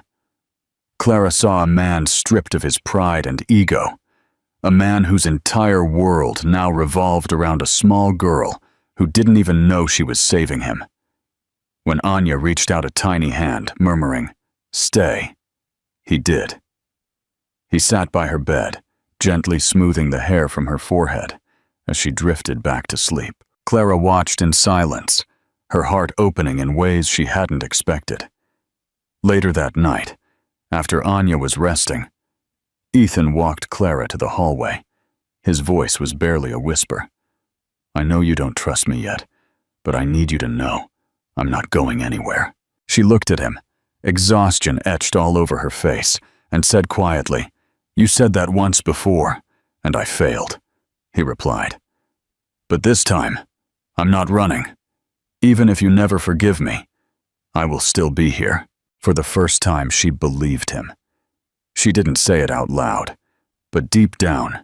Clara saw a man stripped of his pride and ego, a man whose entire world now revolved around a small girl who didn't even know she was saving him. When Anya reached out a tiny hand, murmuring, "Stay," he did. He sat by her bed, gently smoothing the hair from her forehead as she drifted back to sleep. Clara watched in silence, her heart opening in ways she hadn't expected. Later that night, after Anya was resting, Ethan walked Clara to the hallway. His voice was barely a whisper. "I know you don't trust me yet, but I need you to know I'm not going anywhere." She looked at him, exhaustion etched all over her face, and said quietly, "You said that once before, and I failed," he replied. "But this time, I'm not running. Even if you never forgive me, I will still be here." For the first time, she believed him. She didn't say it out loud, but deep down,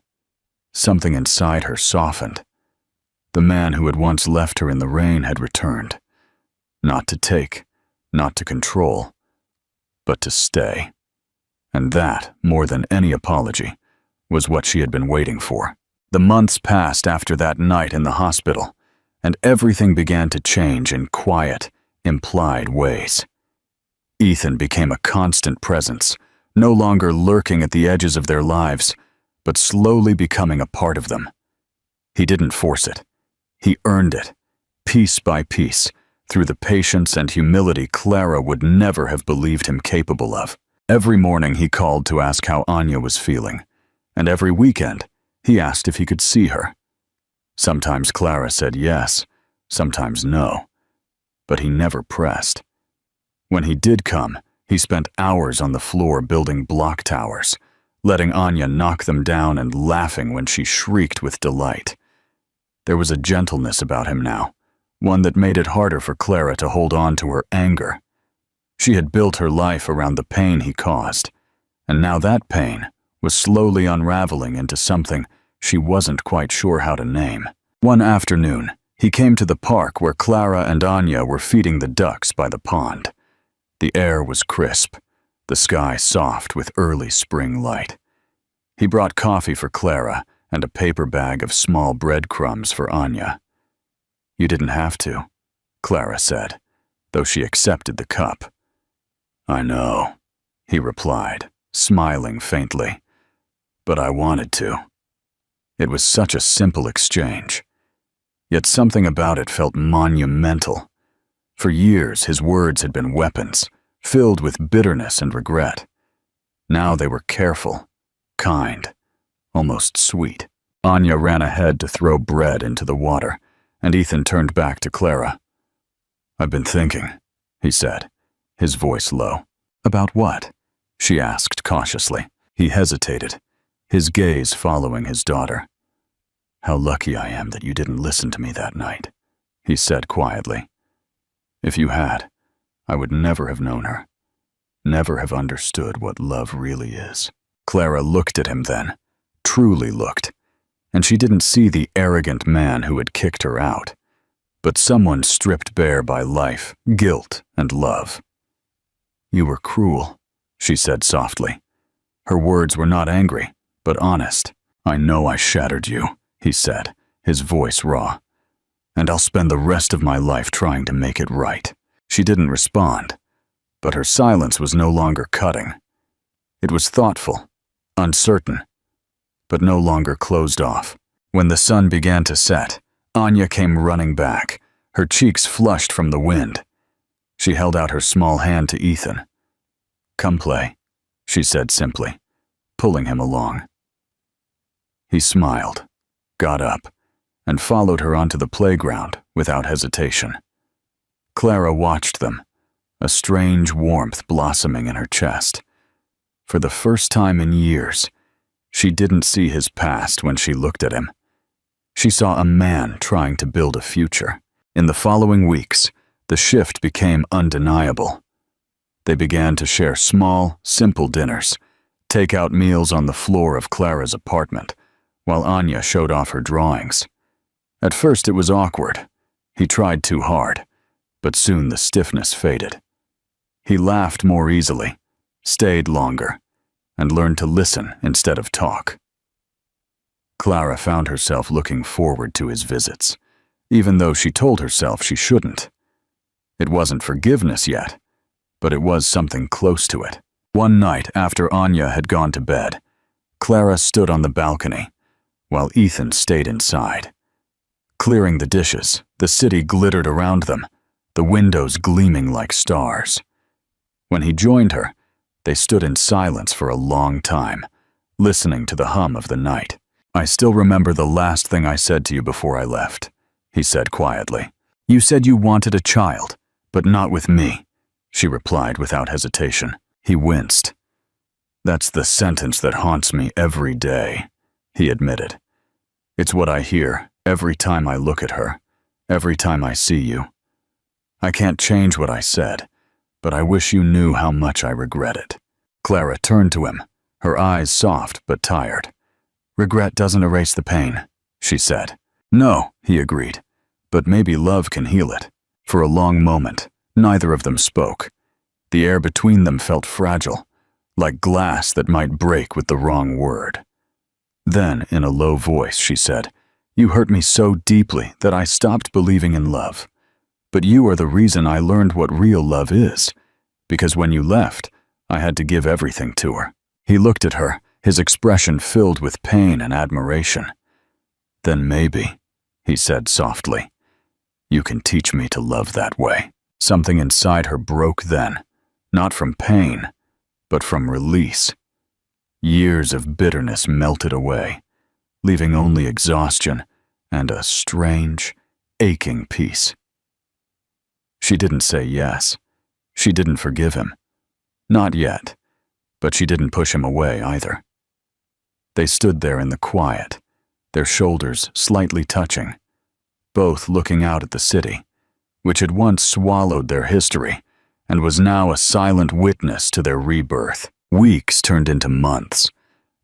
something inside her softened. The man who had once left her in the rain had returned. Not to take, not to control, but to stay. And that, more than any apology, was what she had been waiting for. The months passed after that night in the hospital, and everything began to change in quiet, implied ways. Ethan became a constant presence, no longer lurking at the edges of their lives, but slowly becoming a part of them. He didn't force it. He earned it, piece by piece, through the patience and humility Clara would never have believed him capable of. Every morning he called to ask how Anya was feeling, and every weekend he asked if he could see her. Sometimes Clara said yes, sometimes no, but he never pressed. When he did come, he spent hours on the floor building block towers, letting Anya knock them down and laughing when she shrieked with delight. There was a gentleness about him now, one that made it harder for Clara to hold on to her anger. She had built her life around the pain he caused, and now that pain was slowly unraveling into something she wasn't quite sure how to name. One afternoon, he came to the park where Clara and Anya were feeding the ducks by the pond. The air was crisp, the sky soft with early spring light. He brought coffee for Clara and a paper bag of small breadcrumbs for Anya. "You didn't have to," Clara said, though she accepted the cup. "I know," he replied, smiling faintly, "but I wanted to." It was such a simple exchange, yet something about it felt monumental. For years, his words had been weapons, filled with bitterness and regret. Now they were careful, kind, almost sweet. Anya ran ahead to throw bread into the water, and Ethan turned back to Clara. "I've been thinking," he said, his voice low. "About what?" she asked cautiously. He hesitated, his gaze following his daughter. "How lucky I am that you didn't listen to me that night," he said quietly. "If you had, I would never have known her, never have understood what love really is." Clara looked at him then, truly looked, and she didn't see the arrogant man who had kicked her out, but someone stripped bare by life, guilt, and love. "You were cruel," she said softly. Her words were not angry, but honest. "I know I shattered you," he said, his voice raw, "and I'll spend the rest of my life trying to make it right." She didn't respond, but her silence was no longer cutting. It was thoughtful, uncertain, but no longer closed off. When the sun began to set, Anya came running back, her cheeks flushed from the wind. She held out her small hand to Ethan. "Come play," she said simply, pulling him along. He smiled, got up, and followed her onto the playground without hesitation. Clara watched them, a strange warmth blossoming in her chest. For the first time in years, she didn't see his past when she looked at him. She saw a man trying to build a future. In the following weeks, the shift became undeniable. They began to share small, simple dinners, take out meals on the floor of Clara's apartment, while Anya showed off her drawings. At first it was awkward. He tried too hard, but soon the stiffness faded. He laughed more easily, stayed longer, and learned to listen instead of talk. Clara found herself looking forward to his visits, even though she told herself she shouldn't. It wasn't forgiveness yet, but it was something close to it. One night after Anya had gone to bed, Clara stood on the balcony, while Ethan stayed inside. Clearing the dishes, the city glittered around them, the windows gleaming like stars. When he joined her, they stood in silence for a long time, listening to the hum of the night. "I still remember the last thing I said to you before I left," he said quietly. "You said you wanted a child, but not with me," she replied without hesitation. He winced. "That's the sentence that haunts me every day," he admitted. "It's what I hear every time I look at her, every time I see you. I can't change what I said, but I wish you knew how much I regret it." Clara turned to him, her eyes soft but tired. "Regret doesn't erase the pain," she said. "No," he agreed, "but maybe love can heal it." For a long moment, neither of them spoke. The air between them felt fragile, like glass that might break with the wrong word. Then, in a low voice, she said, "You hurt me so deeply that I stopped believing in love. But you are the reason I learned what real love is. Because when you left, I had to give everything to her." He looked at her, his expression filled with pain and admiration. "Then maybe," he said softly, "you can teach me to love that way." Something inside her broke then, not from pain, but from release. Years of bitterness melted away, leaving only exhaustion and a strange, aching peace. She didn't say yes. She didn't forgive him. Not yet, but she didn't push him away either. They stood there in the quiet, their shoulders slightly touching, both looking out at the city, which had once swallowed their history and was now a silent witness to their rebirth. Weeks turned into months,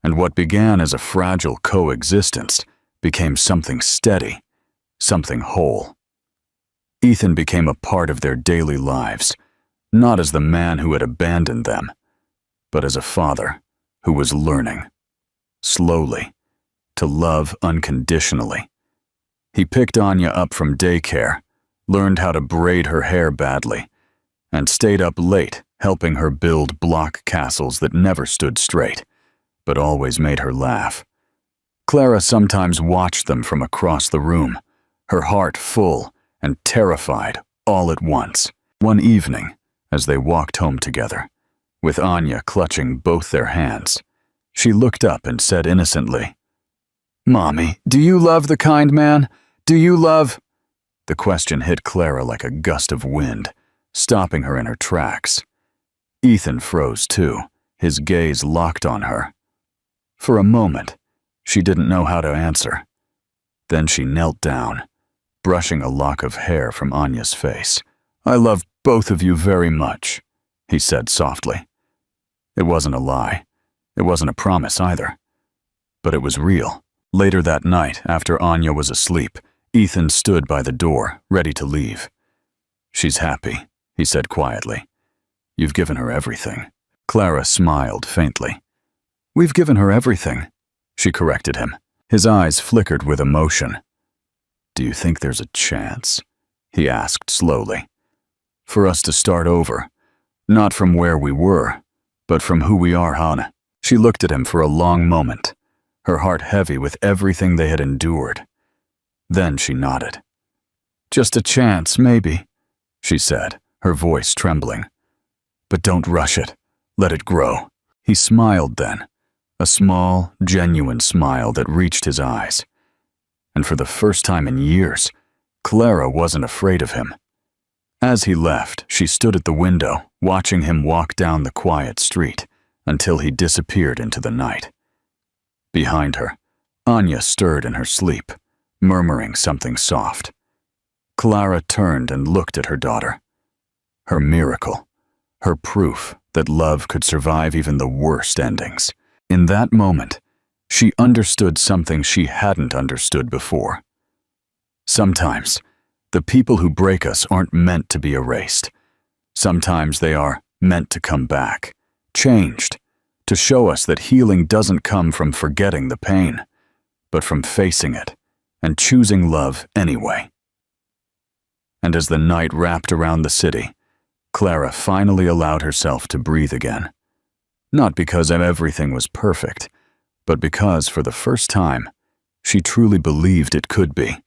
and what began as a fragile coexistence became something steady, something whole. Ethan became a part of their daily lives, not as the man who had abandoned them, but as a father who was learning, slowly, to love unconditionally. He picked Anya up from daycare, learned how to braid her hair badly, and stayed up late helping her build block castles that never stood straight, but always made her laugh. Clara sometimes watched them from across the room, her heart full and terrified all at once. One evening, as they walked home together, with Anya clutching both their hands, she looked up and said innocently, "Mommy, do you love the kind man? Do you love—" The question hit Clara like a gust of wind, stopping her in her tracks. Ethan froze too, his gaze locked on her. For a moment, she didn't know how to answer. Then she knelt down, brushing a lock of hair from Anya's face. "I love both of you very much," he said softly. It wasn't a lie. It wasn't a promise either. But it was real. Later that night, after Anya was asleep, Ethan stood by the door, ready to leave. "She's happy," he said quietly. "You've given her everything." Clara smiled faintly. "We've given her everything," she corrected him. His eyes flickered with emotion. "Do you think there's a chance?" he asked slowly. "For us to start over, not from where we were, but from who we are, Hannah." She looked at him for a long moment, her heart heavy with everything they had endured. Then she nodded. "Just a chance, maybe," she said, her voice trembling. "But don't rush it. Let it grow." He smiled then, a small, genuine smile that reached his eyes. And for the first time in years, Clara wasn't afraid of him. As he left, she stood at the window, watching him walk down the quiet street until he disappeared into the night. Behind her, Anya stirred in her sleep, murmuring something soft. Clara turned and looked at her daughter. Her miracle, her proof that love could survive even the worst endings. In that moment, she understood something she hadn't understood before. Sometimes, the people who break us aren't meant to be erased. Sometimes they are meant to come back, changed, to show us that healing doesn't come from forgetting the pain, but from facing it and choosing love anyway. And as the night wrapped around the city, Clara finally allowed herself to breathe again. Not because everything was perfect, but because, for the first time, she truly believed it could be.